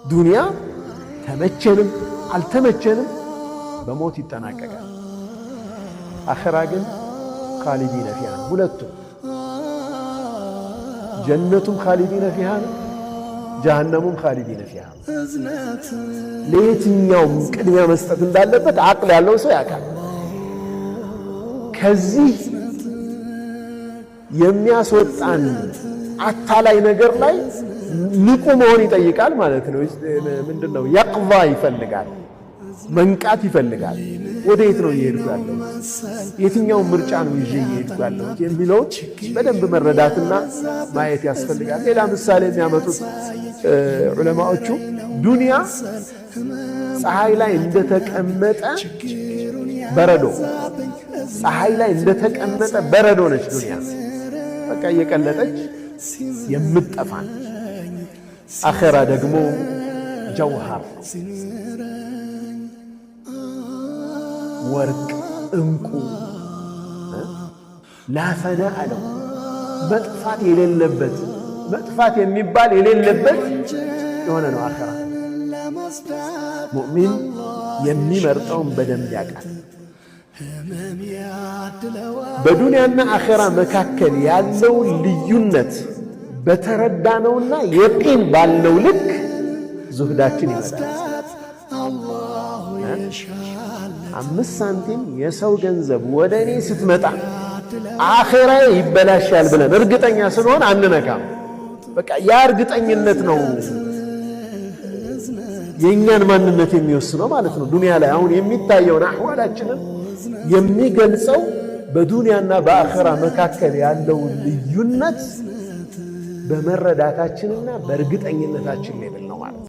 ዱንያ ተመቸንም አልተመቸንም በሞት ይጠናቀቃል። አኺራ ግን ኻሊዲነ ፊሃ ሁለቱም ጀነቱም ኻሊዲነ ፊሃ ጀሃነሙም ኻሊዲነ ፊሃ። ለየትኛውም ቅድሚያ መስጠት እንዳለበት አቅል ያለው ሰው ያውቃል። ከዚህ የሚያስወጣን አታላይ ነገር ላይ ንቁ መሆን ይጠይቃል ማለት ነው። ምንድነው? የቅዛ ይፈልጋል፣ መንቃት ይፈልጋል። ወዴት ነው እየሄድኩ ያለሁት? የትኛው ምርጫ ነው ይዤ እየሄድኩ ያለሁት የሚለው በደንብ መረዳትና ማየት ያስፈልጋል። ሌላ ምሳሌ የሚያመጡት ዑለማዎቹ ዱንያ ፀሐይ ላይ እንደተቀመጠ በረዶ፣ ፀሐይ ላይ እንደተቀመጠ በረዶ ነች ዱንያ። በቃ እየቀለጠች የምትጠፋ። አኺራ ደግሞ ጀውሃር ወርቅ እንቁ ላፈና አለው መጥፋት የሌለበት መጥፋት የሚባል የሌለበት የሆነ ነው አኺራ። ሙእሚን የሚመርጠውን በደንብ ያውቃል። በዱንያና አኺራ መካከል ያለው ልዩነት በተረዳነውና የቂን ባለው ልክ ዙህዳችን ይመጣል። 5 ሳንቲም የሰው ገንዘብ ወደ እኔ ስትመጣ አኺራዬ ይበላሻል ብለን እርግጠኛ ስንሆን አንነካም። በቃ ያ እርግጠኝነት ነው የእኛን ማንነት የሚወስነው ማለት ነው። ዱንያ ላይ አሁን የሚታየውን አህዋላችንን የሚገልጸው በዱንያና በአኺራ መካከል ያለው ልዩነት በመረዳታችንና በእርግጠኝነታችን ሌብል ነው ማለት ነው።